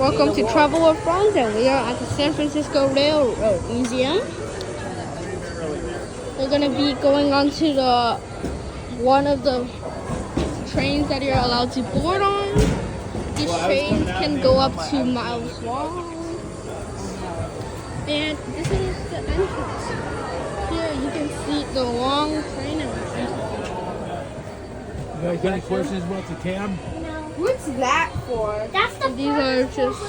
Welcome to Travel with Franz, and we are at the San Francisco Railroad Museum. We're going to be going on to one of the trains that you're allowed to board on. These trains can go up to miles long. And this is the entrance. Here you can see the long train entrance. You guys got any questions about the cab? What's that for? That's the These are just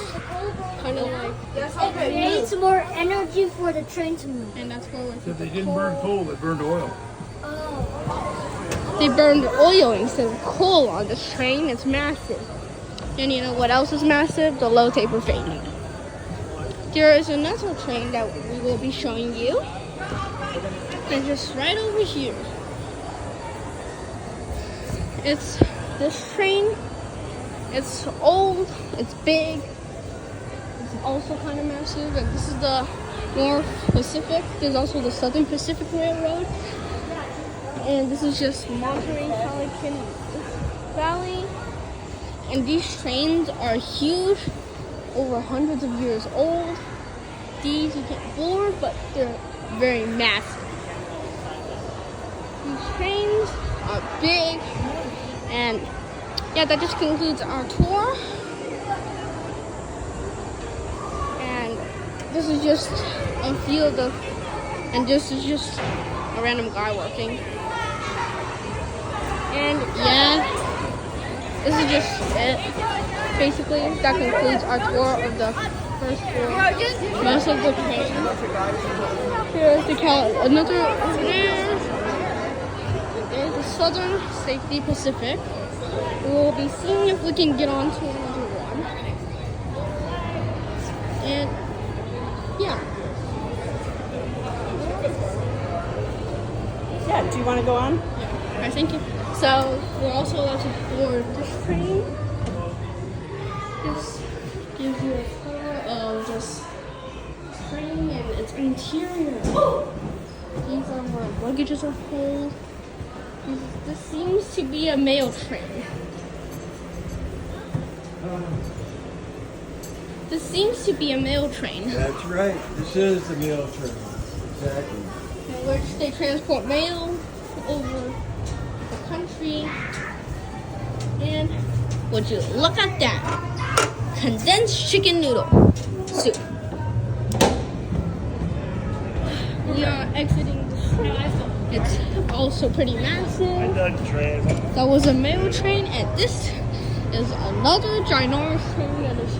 kind of like, it creates more energy for the train to move. and that's where If they didn't burn coal, they burned oil. they burned oil instead of coal on this train. It's massive. And you know what else is massive? The low taper fade. There is another train that we will be showing you. And just right over here. It's this train. It's old, it's big, it's also kind of massive, and this is the North Pacific. There's also the Southern Pacific Railroad, and this is just Monterey Pelican Valley. And these trains are huge, over hundreds of years old. These you can't board, but they're very massive. These trains are big, and yeah, that just concludes our tour. And this is just a few of the, and this is just a random guy working. And yeah, this is just it. Basically, that concludes our tour of the first floor. Most of the train. Here's the there's the Southern Safety Pacific. We will be seeing if we can get on to another one. And yeah. Yeah, do you want to go on? Yeah, I thank you. So we're also allowed to board this train. This gives you a tour of this train and its interior. These are where luggages are held. This seems to be a mail train. This seems to be a mail train. That's right. This is the mail train. Exactly. In which they transport mail over the country. And would you look at that? Condensed chicken noodle soup. We are exiting the train. It's also pretty massive. That was a mail train, and this is another ginormous train that is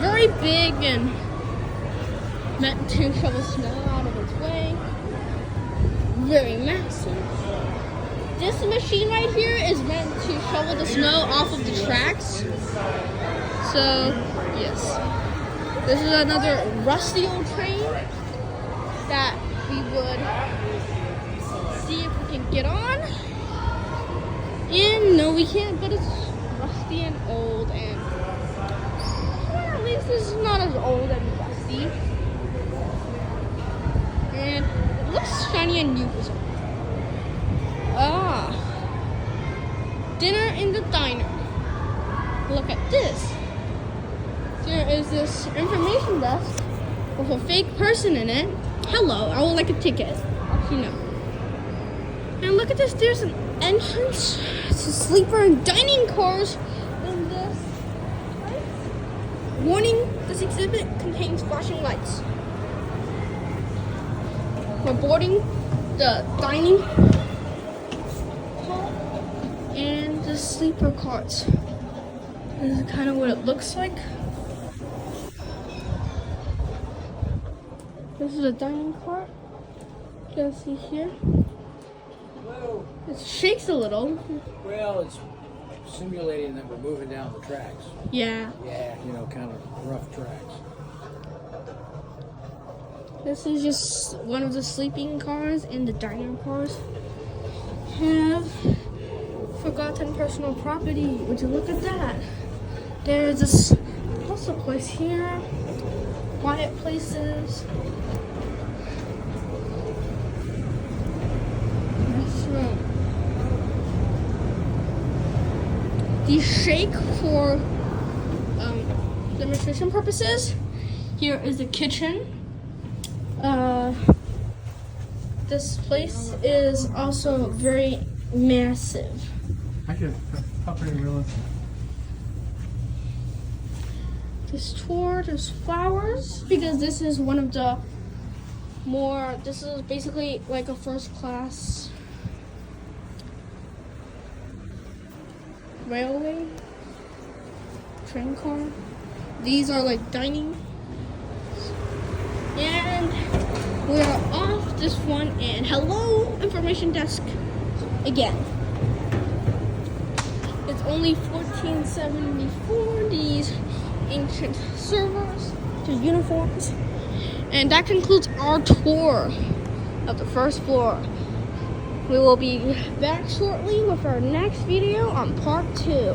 very big and meant to shovel snow out of its way. Very massive. This machine right here is meant to shovel the snow off of the tracks. So, yes. This is another rusty old train that we would see if we can get on. And no, we can't, but it's rusty and old, and well, at least this is not as old and rusty. And it looks shiny and new for some reason. Dinner in the diner. Look at this. There is this information desk with a fake person in it. Hello, I would like a ticket. Actually, no. And look at this, there's an entrance to sleeper and dining cars in this place. Warning, this exhibit contains flashing lights. We're boarding the dining hall and the sleeper cars. This is kind of what it looks like. This is a dining car. You can see here. It shakes a little. Well, it's simulating that we're moving down the tracks. Yeah. Yeah, kind of rough tracks. This is just one of the sleeping cars, and the diner cars have forgotten personal property. Would you look at that? There's this hustle place here, quiet places. Restaurant. These shake for demonstration purposes. Here is the kitchen. This place is also very massive. Actually, how pretty realistic. This tour, there's flowers because this is one of the more. This is basically like a first class railway train car. These are like dining. And we are off this one, and hello, information desk again. It's only 1474, these ancient servers, the uniforms. And that concludes our tour of the first floor. We will be back shortly with our next video on part 2.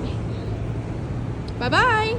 Bye-bye.